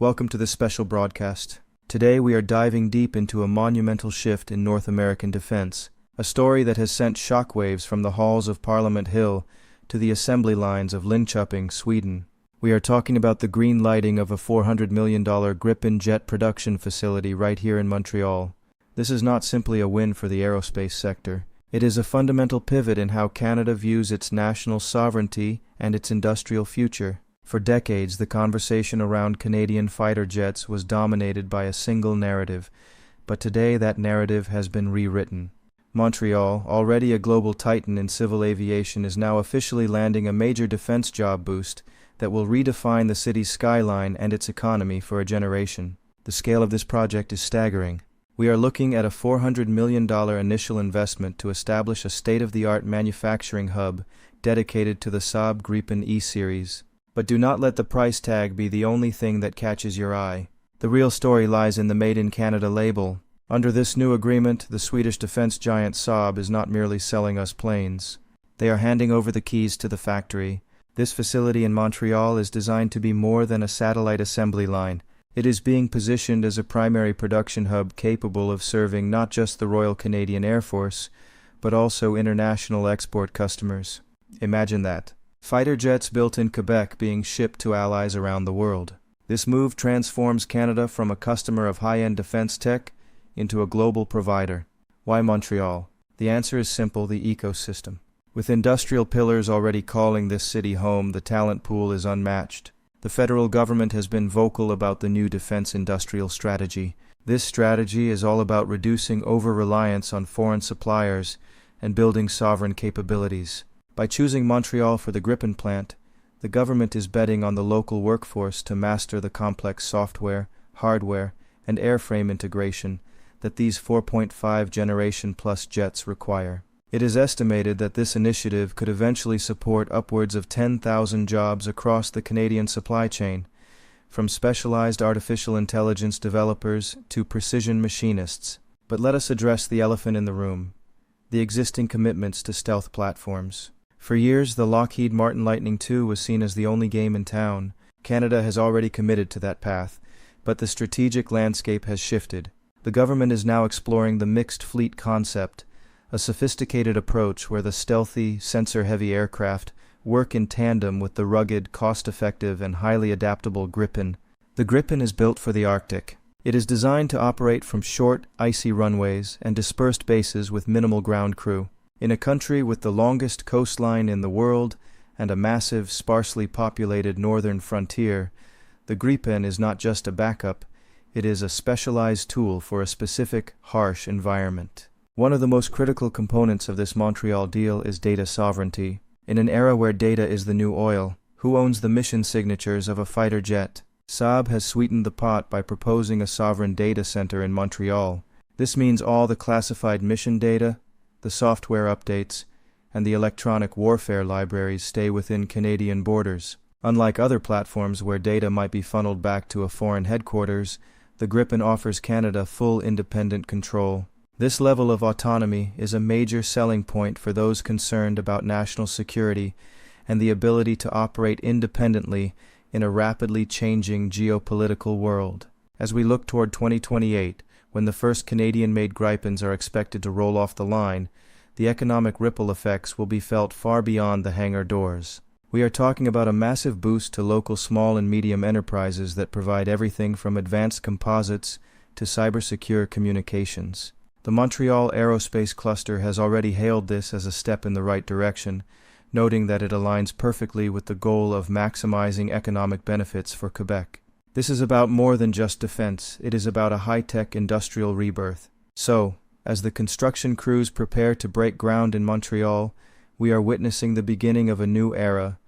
Welcome to this special broadcast. Today we are diving deep into a monumental shift in North American defense, a story that has sent shockwaves from the halls of Parliament Hill to the assembly lines of Linköping, Sweden. We are talking about the green lighting of a $400 million Gripen jet production facility right here in Montreal. This is not simply a win for the aerospace sector. It is a fundamental pivot in how Canada views its national sovereignty and its industrial future. For decades, the conversation around Canadian fighter jets was dominated by a single narrative, but today that narrative has been rewritten. Montreal, already a global titan in civil aviation, is now officially landing a major defense job boost that will redefine the city's skyline and its economy for a generation. The scale of this project is staggering. We are looking at a $400 million initial investment to establish a state-of-the-art manufacturing hub dedicated to the Saab Gripen E-Series. But do not let the price tag be the only thing that catches your eye. The real story lies in the Made in Canada label. Under this new agreement, the Swedish defense giant Saab is not merely selling us planes. They are handing over the keys to the factory. This facility in Montreal is designed to be more than a satellite assembly line. It is being positioned as a primary production hub capable of serving not just the Royal Canadian Air Force, but also international export customers. Imagine that. Fighter jets built in Quebec being shipped to allies around the world. This move transforms Canada from a customer of high-end defense tech into a global provider. Why Montreal? The answer is simple: the ecosystem. With industrial pillars already calling this city home, the talent pool is unmatched. The federal government has been vocal about the new defense industrial strategy. This strategy is all about reducing over-reliance on foreign suppliers and building sovereign capabilities. By choosing Montreal for the Gripen plant, the government is betting on the local workforce to master the complex software, hardware, and airframe integration that these 4.5 generation plus jets require. It is estimated that this initiative could eventually support upwards of 10,000 jobs across the Canadian supply chain, from specialized artificial intelligence developers to precision machinists. But let us address the elephant in the room: the existing commitments to stealth platforms. For years, the Lockheed Martin Lightning II was seen as the only game in town. Canada has already committed to that path, but the strategic landscape has shifted. The government is now exploring the mixed fleet concept, a sophisticated approach where the stealthy, sensor-heavy aircraft work in tandem with the rugged, cost-effective, and highly adaptable Gripen. The Gripen is built for the Arctic. It is designed to operate from short, icy runways and dispersed bases with minimal ground crew. In a country with the longest coastline in the world and a massive, sparsely populated northern frontier, the Gripen is not just a backup, it is a specialized tool for a specific, harsh environment. One of the most critical components of this Montreal deal is data sovereignty. In an era where data is the new oil, who owns the mission signatures of a fighter jet? Saab has sweetened the pot by proposing a sovereign data center in Montreal. This means all the classified mission data, the software updates, and the electronic warfare libraries stay within Canadian borders. Unlike other platforms where data might be funneled back to a foreign headquarters, the Gripen offers Canada full independent control. This level of autonomy is a major selling point for those concerned about national security and the ability to operate independently in a rapidly changing geopolitical world. As we look toward 2028, when the first Canadian-made Gripens are expected to roll off the line, the economic ripple effects will be felt far beyond the hangar doors. We are talking about a massive boost to local small and medium enterprises that provide everything from advanced composites to cyber-secure communications. The Montreal Aerospace Cluster has already hailed this as a step in the right direction, noting that it aligns perfectly with the goal of maximizing economic benefits for Quebec. This is about more than just defense. It is about a high-tech industrial rebirth. So, as the construction crews prepare to break ground in Montreal, we are witnessing the beginning of a new era,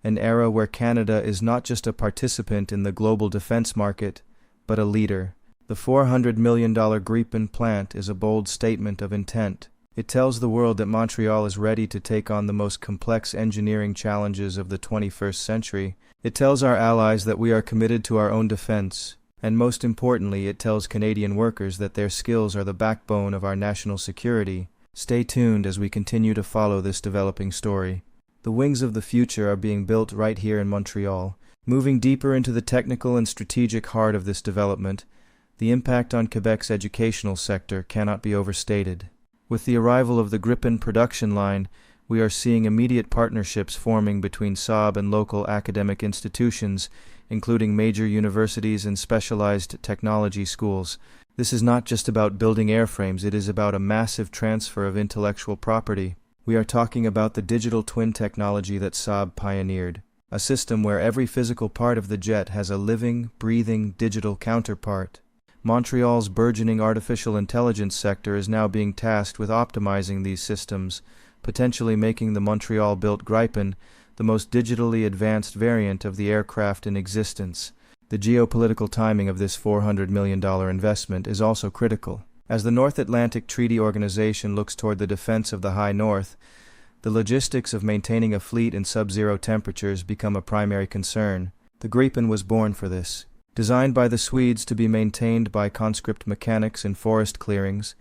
an era where Canada is not just a participant in the global defense market, but a leader. The $400 million Gripen plant is a bold statement of intent. It tells the world that Montreal is ready to take on the most complex engineering challenges of the 21st century. It tells our allies that we are committed to our own defense. And most importantly, it tells Canadian workers that their skills are the backbone of our national security. Stay tuned as we continue to follow this developing story. The wings of the future are being built right here in Montreal, Moving deeper into the technical and strategic heart of this development, the impact on Quebec's educational sector cannot be overstated. With the arrival of the Gripen production line, we are seeing immediate partnerships forming between Saab and local academic institutions, including major universities and specialized technology schools. This is not just about building airframes, it is about a massive transfer of intellectual property. We are talking about the digital twin technology that Saab pioneered, a system where every physical part of the jet has a living, breathing digital counterpart. Montreal's burgeoning artificial intelligence sector is now being tasked with optimizing these systems, potentially making the Montreal-built Gripen the most digitally advanced variant of the aircraft in existence. The geopolitical timing of this $400 million investment is also critical. As the North Atlantic Treaty Organization looks toward the defense of the High North, the logistics of maintaining a fleet in sub-zero temperatures become a primary concern. The Gripen was born for this. Designed by the Swedes to be maintained by conscript mechanics in forest clearings,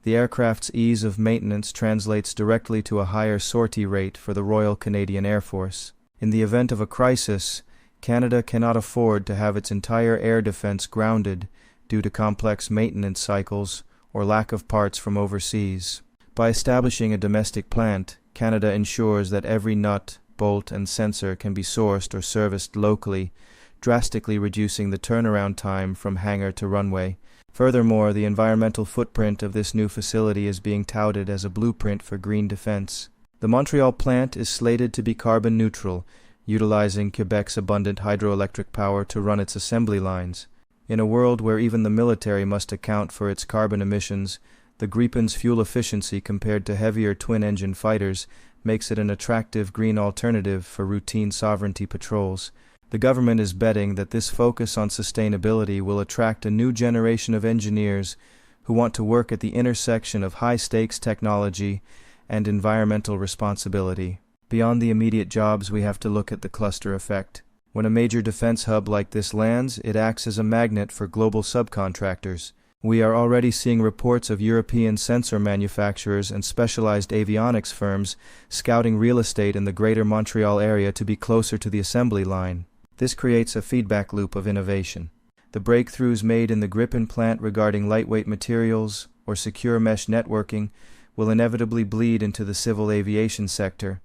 the aircraft's ease of maintenance translates directly to a higher sortie rate for the Royal Canadian Air Force. In the event of a crisis, Canada cannot afford to have its entire air defense grounded due to complex maintenance cycles or lack of parts from overseas. By establishing a domestic plant, Canada ensures that every nut, bolt, and sensor can be sourced or serviced locally, drastically reducing the turnaround time from hangar to runway. Furthermore, the environmental footprint of this new facility is being touted as a blueprint for green defense. The Montreal plant is slated to be carbon neutral, utilizing Quebec's abundant hydroelectric power to run its assembly lines. In a world where even the military must account for its carbon emissions, the Gripen's fuel efficiency compared to heavier twin-engine fighters makes it an attractive green alternative for routine sovereignty patrols. The government is betting that this focus on sustainability will attract a new generation of engineers who want to work at the intersection of high-stakes technology and environmental responsibility. Beyond the immediate jobs, we have to look at the cluster effect. When a major defense hub like this lands, it acts as a magnet for global subcontractors. We are already seeing reports of European sensor manufacturers and specialized avionics firms scouting real estate in the greater Montreal area to be closer to the assembly line. This creates a feedback loop of innovation. The breakthroughs made in the Gripen plant regarding lightweight materials or secure mesh networking will inevitably bleed into the civil aviation sector,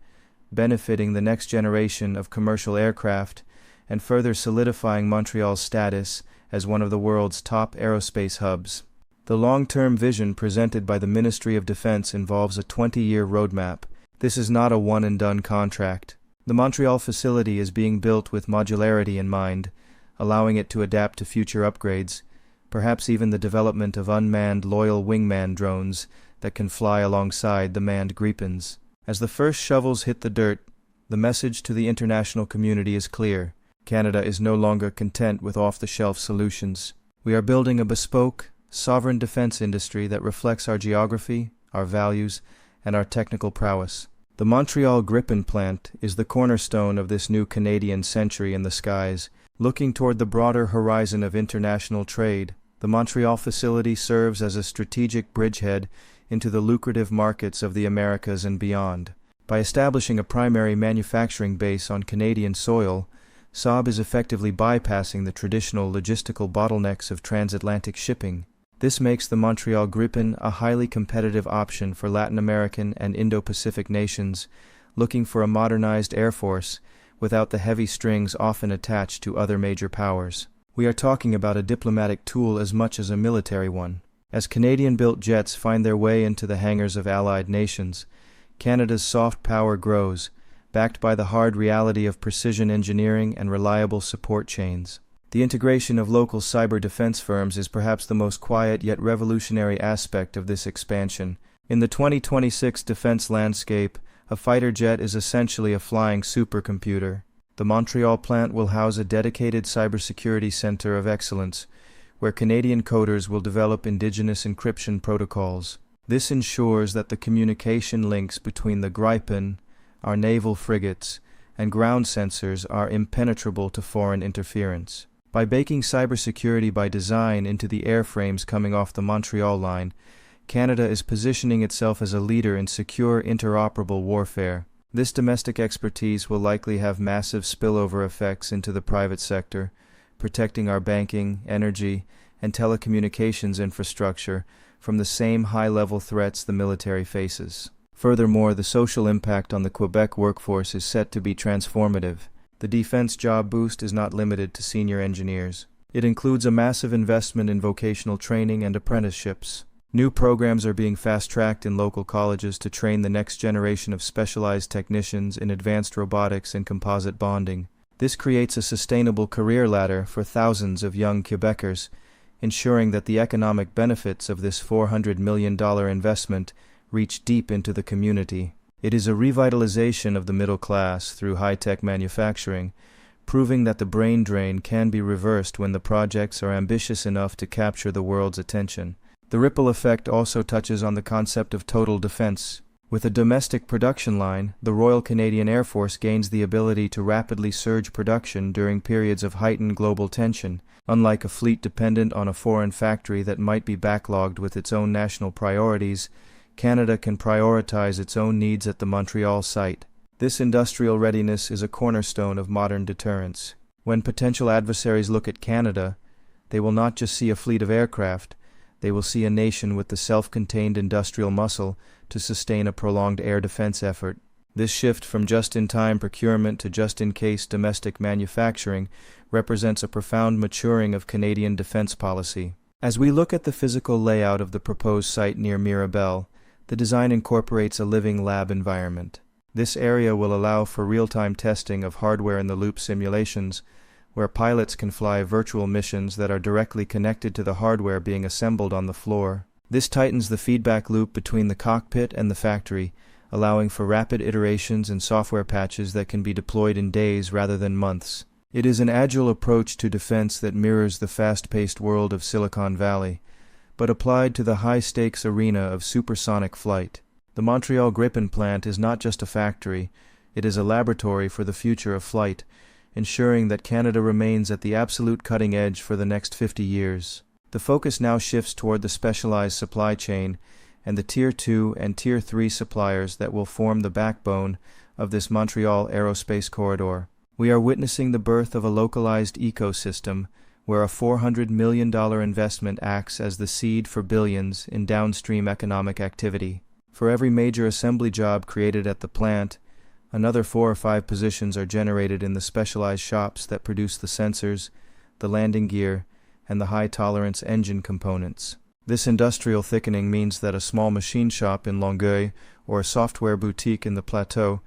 benefiting the next generation of commercial aircraft and further solidifying Montreal's status as one of the world's top aerospace hubs. The long-term vision presented by the Ministry of Defense involves a 20-year roadmap. This is not a one-and-done contract. The Montreal facility is being built with modularity in mind, allowing it to adapt to future upgrades, perhaps even the development of unmanned loyal wingman drones that can fly alongside the manned Gripens. As the first shovels hit the dirt, the message to the international community is clear. Canada is no longer content with off-the-shelf solutions. We are building a bespoke, sovereign defense industry that reflects our geography, our values, and our technical prowess. The Montreal Gripen plant is the cornerstone of this new Canadian century in the skies. Looking toward the broader horizon of international trade, the Montreal facility serves as a strategic bridgehead into the lucrative markets of the Americas and beyond. By establishing a primary manufacturing base on Canadian soil, Saab is effectively bypassing the traditional logistical bottlenecks of transatlantic shipping. This makes the Montreal Gripen a highly competitive option for Latin American and Indo-Pacific nations looking for a modernized air force without the heavy strings often attached to other major powers. We are talking about a diplomatic tool as much as a military one. As Canadian-built jets find their way into the hangars of allied nations, Canada's soft power grows, backed by the hard reality of precision engineering and reliable support chains. The integration of local cyber defense firms is perhaps the most quiet yet revolutionary aspect of this expansion. In the 2026 defense landscape, a fighter jet is essentially a flying supercomputer. The Montreal plant will house a dedicated cybersecurity center of excellence, where Canadian coders will develop indigenous encryption protocols. This ensures that the communication links between the Gripen, our naval frigates, and ground sensors are impenetrable to foreign interference. By baking cybersecurity by design into the airframes coming off the Montreal line, Canada is positioning itself as a leader in secure interoperable warfare. This domestic expertise will likely have massive spillover effects into the private sector, protecting our banking, energy, and telecommunications infrastructure from the same high-level threats the military faces. Furthermore, the social impact on the Quebec workforce is set to be transformative. The defense job boost is not limited to senior engineers. It includes a massive investment in vocational training and apprenticeships. New programs are being fast-tracked in local colleges to train the next generation of specialized technicians in advanced robotics and composite bonding. This creates a sustainable career ladder for thousands of young Quebecers, ensuring that the economic benefits of this $400 million investment reach deep into the community. It is a revitalization of the middle class through high-tech manufacturing, proving that the brain drain can be reversed when the projects are ambitious enough to capture the world's attention. The ripple effect also touches on the concept of total defense. With a domestic production line, the Royal Canadian Air Force gains the ability to rapidly surge production during periods of heightened global tension. Unlike a fleet dependent on a foreign factory that might be backlogged with its own national priorities, Canada can prioritize its own needs at the Montreal site. This industrial readiness is a cornerstone of modern deterrence. When potential adversaries look at Canada, they will not just see a fleet of aircraft, they will see a nation with the self-contained industrial muscle to sustain a prolonged air defense effort. This shift from just-in-time procurement to just-in-case domestic manufacturing represents a profound maturing of Canadian defense policy. As we look at the physical layout of the proposed site near Mirabel, the design incorporates a living lab environment. This area will allow for real-time testing of hardware-in-the-loop simulations, where pilots can fly virtual missions that are directly connected to the hardware being assembled on the floor. This tightens the feedback loop between the cockpit and the factory, allowing for rapid iterations and software patches that can be deployed in days rather than months. It is an agile approach to defense that mirrors the fast-paced world of Silicon Valley, but applied to the high-stakes arena of supersonic flight. The Montreal Gripen plant is not just a factory, it is a laboratory for the future of flight, ensuring that Canada remains at the absolute cutting edge for the next 50 years. The focus now shifts toward the specialized supply chain and the Tier 2 and Tier 3 suppliers that will form the backbone of this Montreal aerospace corridor. We are witnessing the birth of a localized ecosystem where a $400 million investment acts as the seed for billions in downstream economic activity. For every major assembly job created at the plant, another 4 or 5 positions are generated in the specialized shops that produce the sensors, the landing gear, and the high-tolerance engine components. This industrial thickening means that a small machine shop in Longueuil or a software boutique in the Plateau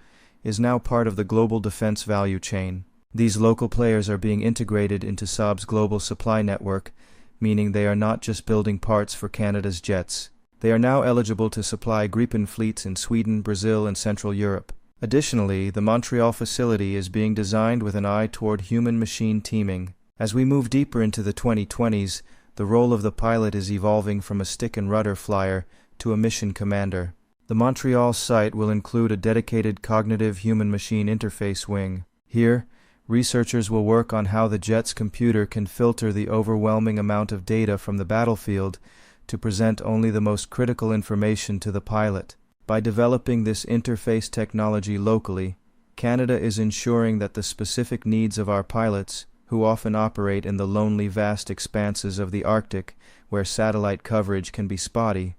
is now part of the global defense value chain. These local players are being integrated into Saab's global supply network, meaning they are not just building parts for Canada's jets. They are now eligible to supply Gripen fleets in Sweden, Brazil, and Central Europe. Additionally, the Montreal facility is being designed with an eye toward human-machine teaming. As we move deeper into the 2020s, the role of the pilot is evolving from a stick-and-rudder flyer to a mission commander. The Montreal site will include a dedicated cognitive human-machine interface wing. Here, researchers will work on how the jet's computer can filter the overwhelming amount of data from the battlefield to present only the most critical information to the pilot. By developing this interface technology locally, Canada is ensuring that the specific needs of our pilots, who often operate in the lonely vast expanses of the Arctic where satellite coverage can be spotty,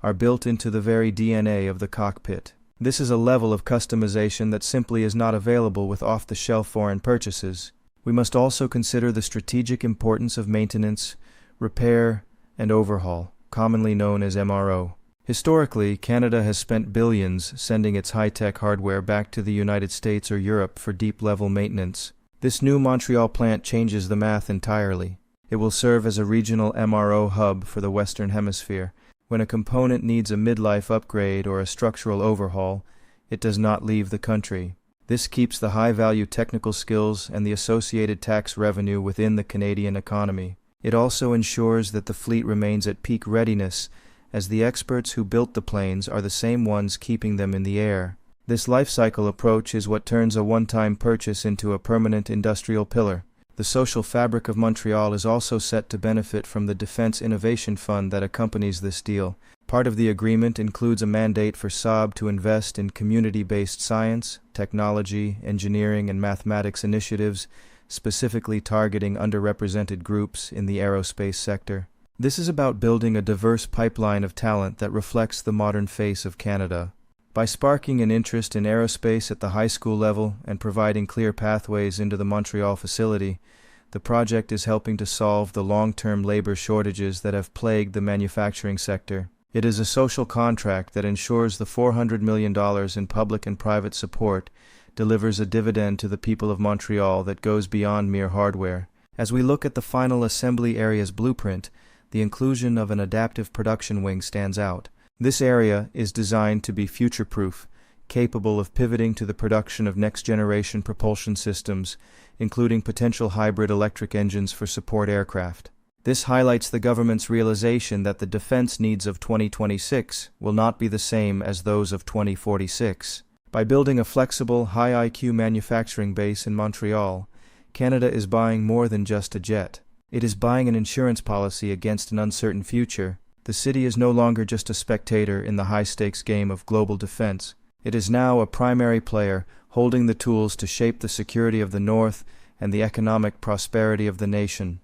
are built into the very DNA of the cockpit. This is a level of customization that simply is not available with off-the-shelf foreign purchases. We must also consider the strategic importance of maintenance, repair, and overhaul, commonly known as MRO. Historically, Canada has spent billions sending its high-tech hardware back to the United States or Europe for deep-level maintenance. This new Montreal plant changes the math entirely. It will serve as a regional MRO hub for the Western Hemisphere. When a component needs a midlife upgrade or a structural overhaul, it does not leave the country. This keeps the high-value technical skills and the associated tax revenue within the Canadian economy. It also ensures that the fleet remains at peak readiness, as the experts who built the planes are the same ones keeping them in the air. This life cycle approach is what turns a one-time purchase into a permanent industrial pillar. The social fabric of Montreal is also set to benefit from the Defense Innovation Fund that accompanies this deal. Part of the agreement includes a mandate for Saab to invest in community-based science, technology, engineering, and mathematics initiatives, specifically targeting underrepresented groups in the aerospace sector. This is about building a diverse pipeline of talent that reflects the modern face of Canada. By sparking an interest in aerospace at the high school level and providing clear pathways into the Montreal facility, the project is helping to solve the long-term labor shortages that have plagued the manufacturing sector. It is a social contract that ensures the $400 million in public and private support delivers a dividend to the people of Montreal that goes beyond mere hardware. As we look at the final assembly area's blueprint, the inclusion of an adaptive production wing stands out. This area is designed to be future-proof, capable of pivoting to the production of next-generation propulsion systems, including potential hybrid electric engines for support aircraft. This highlights the government's realization that the defense needs of 2026 will not be the same as those of 2046. By building a flexible, high-IQ manufacturing base in Montreal, Canada is buying more than just a jet. It is buying an insurance policy against an uncertain future. The city is no longer just a spectator in the high-stakes game of global defense. It is now a primary player, holding the tools to shape the security of the North and the economic prosperity of the nation.